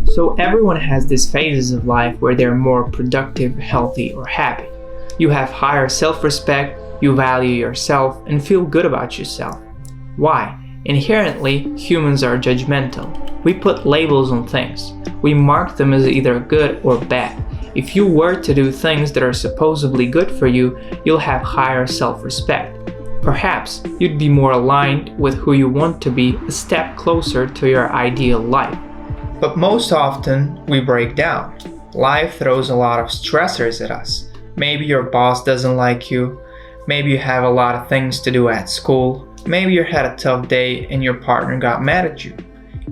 So everyone has these phases of life where they're more productive, healthy, or happy. You have higher self-respect, you value yourself, and feel good about yourself. Why? Inherently, humans are judgmental. We put labels on things. We mark them as either good or bad. If you were to do things that are supposedly good for you, you'll have higher self-respect. Perhaps you'd be more aligned with who you want to be, a step closer to your ideal life. But most often, we break down. Life throws a lot of stressors at us. Maybe your boss doesn't like you. Maybe you have a lot of things to do at school. Maybe you had a tough day and your partner got mad at you.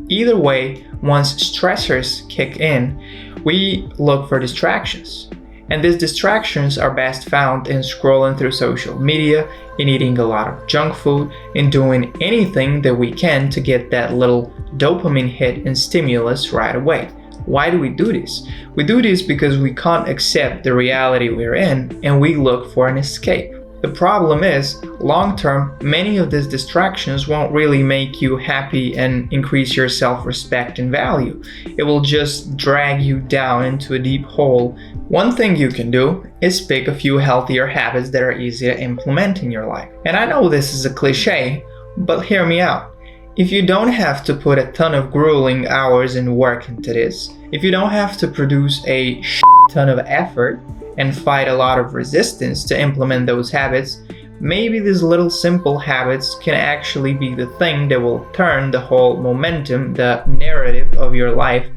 Either way, once stressors kick in, we look for distractions. And these distractions are best found in scrolling through social media, in eating a lot of junk food, in doing anything that we can to get that little dopamine hit and stimulus right away. Why do we do this? We do this because we can't accept the reality we're in and we look for an escape. The problem is, long term, many of these distractions won't really make you happy and increase your self-respect and value. It will just drag you down into a deep hole. One thing you can do is pick a few healthier habits that are easy to implement in your life. And I know this is a cliche, but hear me out. If you don't have to put a ton of grueling hours and work into this, if you don't have to produce a ton of effort and fight a lot of resistance to implement those habits, maybe these little simple habits can actually be the thing that will turn the whole momentum, the narrative of your life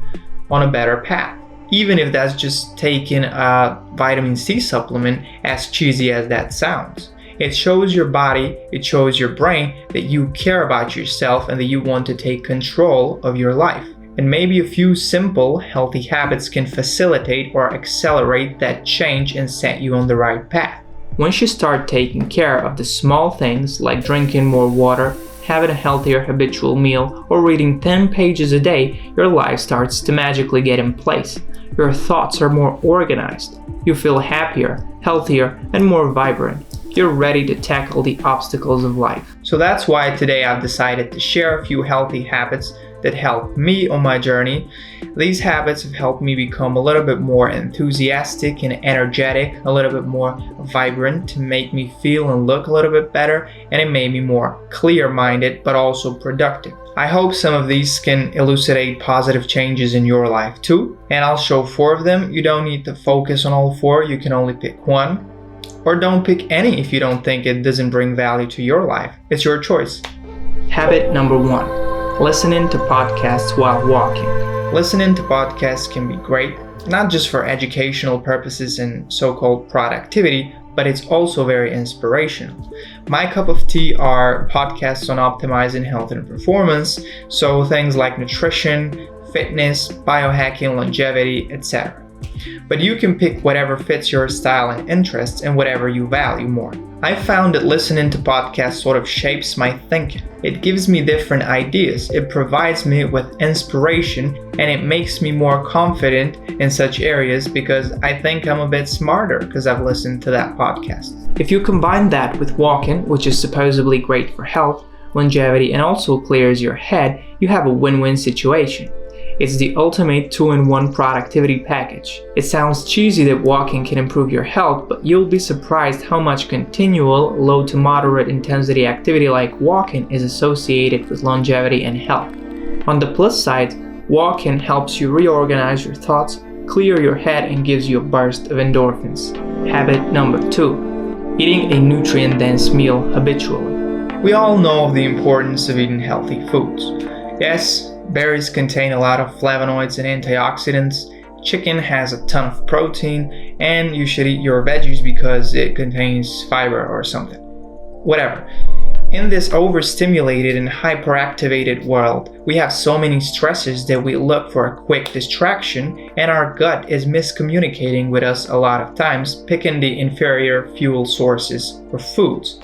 on a better path. Even if that's just taking a vitamin C supplement, as cheesy as that sounds. It shows your body, it shows your brain that you care about yourself and that you want to take control of your life. And maybe a few simple, healthy habits can facilitate or accelerate that change and set you on the right path. Once you start taking care of the small things like drinking more water, having a healthier habitual meal, or reading 10 pages a day, your life starts to magically get in place. Your thoughts are more organized. You feel happier, healthier, and more vibrant. You're ready to tackle the obstacles of life. So that's why today I've decided to share a few healthy habits that helped me on my journey. These habits have helped me become a little bit more enthusiastic and energetic, a little bit more vibrant, to make me feel and look a little bit better, and it made me more clear-minded but also productive. I hope some of these can elucidate positive changes in your life too, and I'll show 4 of them. You don't need to focus on all 4, you can only pick one. Or don't pick any if you don't think it doesn't bring value to your life. It's your choice. Habit number 1. Listening to podcasts while walking. Listening to podcasts can be great, not just for educational purposes and so-called productivity, but it's also very inspirational. My cup of tea are podcasts on optimizing health and performance, so things like nutrition, fitness, biohacking, longevity, etc. But you can pick whatever fits your style and interests and whatever you value more. I found that listening to podcasts sort of shapes my thinking. It gives me different ideas, it provides me with inspiration, and it makes me more confident in such areas because I think I'm a bit smarter because I've listened to that podcast. If you combine that with walking, which is supposedly great for health, longevity, and also clears your head, you have a win-win situation. It's the ultimate 2-in-1 productivity package. It sounds cheesy that walking can improve your health, but you'll be surprised how much continual, low to moderate intensity activity like walking is associated with longevity and health. On the plus side, walking helps you reorganize your thoughts, clear your head, and gives you a burst of endorphins. Habit number 2. Eating a nutrient-dense meal habitually. We all know of the importance of eating healthy foods. Yes, berries contain a lot of flavonoids and antioxidants, chicken has a ton of protein, and you should eat your veggies because it contains fiber or something. Whatever. In this overstimulated and hyperactivated world, we have so many stressors that we look for a quick distraction, and our gut is miscommunicating with us a lot of times, picking the inferior fuel sources or foods.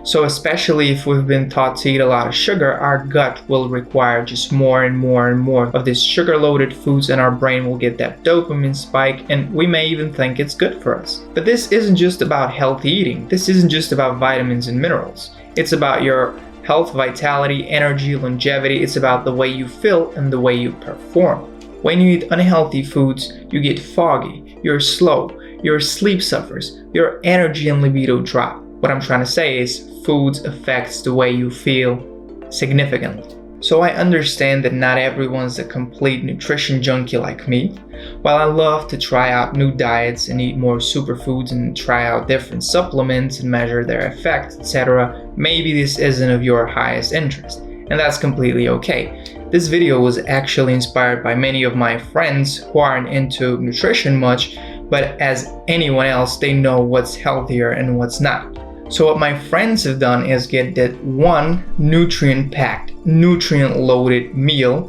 So especially if we've been taught to eat a lot of sugar, our gut will require just more and more and more of these sugar-loaded foods, and our brain will get that dopamine spike, and we may even think it's good for us. But this isn't just about healthy eating. This isn't just about vitamins and minerals. It's about your health, vitality, energy, longevity. It's about the way you feel and the way you perform. When you eat unhealthy foods, you get foggy, you're slow, your sleep suffers, your energy and libido drop. What I'm trying to say is foods affects the way you feel significantly. So I understand that not everyone's a complete nutrition junkie like me. While I love to try out new diets and eat more superfoods and try out different supplements and measure their effects, etc., maybe this isn't of your highest interest, and that's completely okay. This video was actually inspired by many of my friends who aren't into nutrition much, but as anyone else, they know what's healthier and what's not. So what my friends have done is get that one nutrient-packed, nutrient-loaded meal,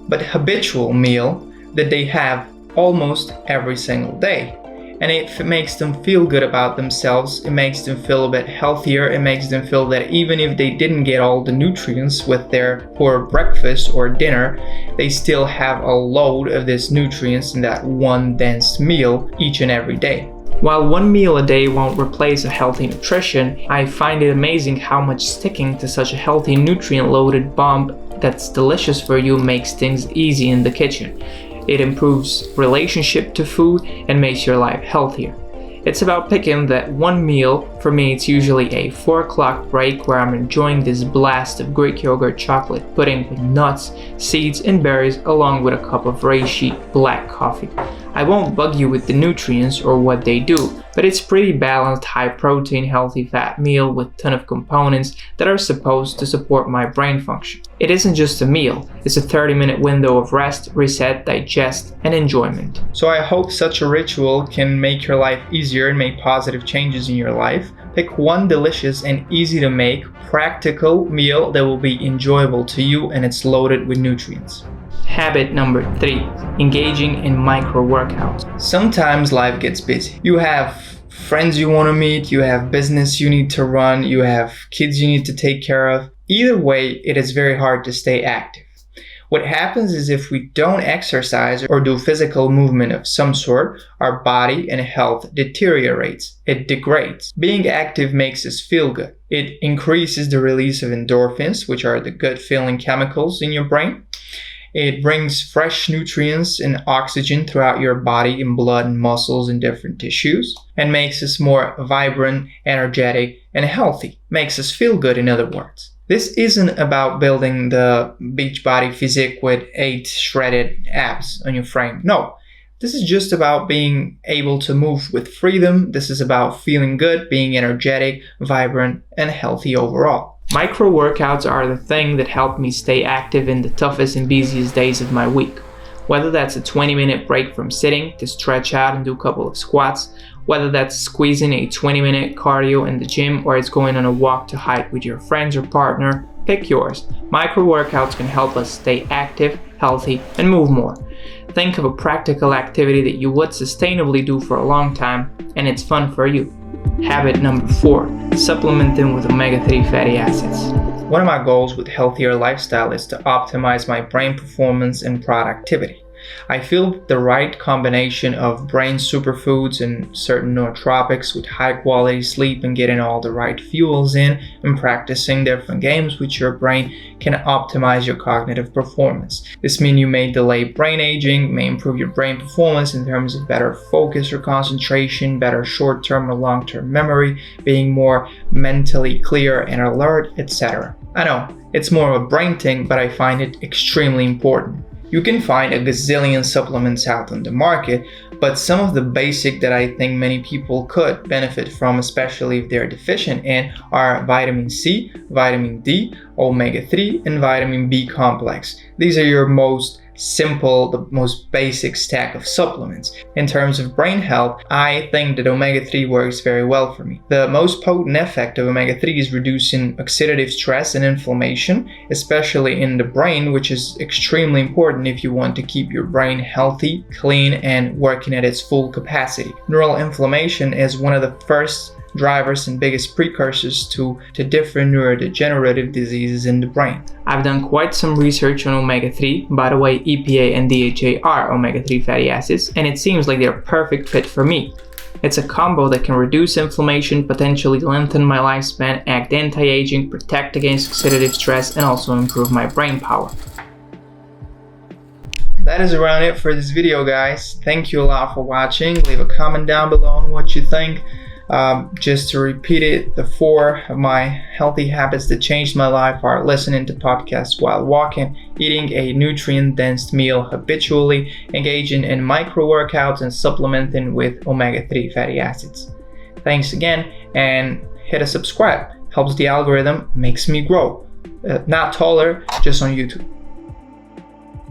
but habitual meal that they have almost every single day. And it makes them feel good about themselves, it makes them feel a bit healthier, it makes them feel that even if they didn't get all the nutrients with their poor breakfast or dinner, they still have a load of these nutrients in that one dense meal each and every day. While one meal a day won't replace a healthy nutrition, I find it amazing how much sticking to such a healthy nutrient-loaded bomb that's delicious for you makes things easy in the kitchen. It improves relationship to food and makes your life healthier. It's about picking that one meal. For me, it's usually a 4 o'clock break where I'm enjoying this blast of Greek yogurt chocolate pudding with nuts, seeds, and berries along with a cup of reishi black coffee. I won't bug you with the nutrients or what they do, but it's pretty balanced, high protein, healthy fat meal with a ton of components that are supposed to support my brain function. It isn't just a meal, it's a 30-minute window of rest, reset, digest, and enjoyment. So I hope such a ritual can make your life easier and make positive changes in your life. Pick one delicious and easy to make, practical meal that will be enjoyable to you and it's loaded with nutrients. Habit number 3, engaging in micro workouts. Sometimes life gets busy. You have friends you want to meet, you have business you need to run, you have kids you need to take care of. Either way, it is very hard to stay active. What happens is if we don't exercise or do physical movement of some sort, our body and health deteriorates. It degrades. Being active makes us feel good. It increases the release of endorphins, which are the good feeling chemicals in your brain. It brings fresh nutrients and oxygen throughout your body and blood and muscles and different tissues and makes us more vibrant, energetic, and healthy. Makes us feel good, in other words. This isn't about building the beach body physique with 8 shredded abs on your frame. No, this is just about being able to move with freedom. This is about feeling good, being energetic, vibrant, and healthy overall. Micro workouts are the thing that help me stay active in the toughest and busiest days of my week. Whether that's a 20-minute break from sitting to stretch out and do a couple of squats, whether that's squeezing a 20-minute cardio in the gym, or it's going on a walk to hike with your friends or partner, pick yours. Micro workouts can help us stay active, healthy, and move more. Think of a practical activity that you would sustainably do for a long time, and it's fun for you. Habit number 4, supplementing with omega-3 fatty acids. One of my goals with healthier lifestyle is to optimize my brain performance and productivity. I feel the right combination of brain superfoods and certain nootropics with high quality sleep and getting all the right fuels in and practicing different games with your brain can optimize your cognitive performance. This means you may delay brain aging, may improve your brain performance in terms of better focus or concentration, better short-term or long-term memory, being more mentally clear and alert, etc. I know, it's more of a brain thing, but I find it extremely important. You can find a gazillion supplements out on the market, but some of the basic that I think many people could benefit from, especially if they're deficient in, are vitamin C, vitamin D, omega-3, and vitamin B complex. These are your most simple, the most basic stack of supplements. In terms of brain health, I think that omega-3 works very well for me. The most potent effect of omega-3 is reducing oxidative stress and inflammation, especially in the brain, which is extremely important if you want to keep your brain healthy, clean, and working at its full capacity. Neural inflammation is one of the first drivers and biggest precursors to different neurodegenerative diseases in the brain. I've done quite some research on omega-3. By the way, EPA and DHA are omega-3 fatty acids, and it seems like they're a perfect fit for me. It's a combo that can reduce inflammation, potentially lengthen my lifespan, act anti-aging, protect against oxidative stress, and also improve my brain power. that is around it for this video, guys. Thank you a lot for watching. Leave a comment down below on what you think. Just to repeat it, the 4 of my healthy habits that changed my life are listening to podcasts while walking, eating a nutrient-dense meal habitually, engaging in micro workouts, and supplementing with omega-3 fatty acids. Thanks again, and hit a subscribe. Helps the algorithm, makes me grow. Not taller, just on YouTube.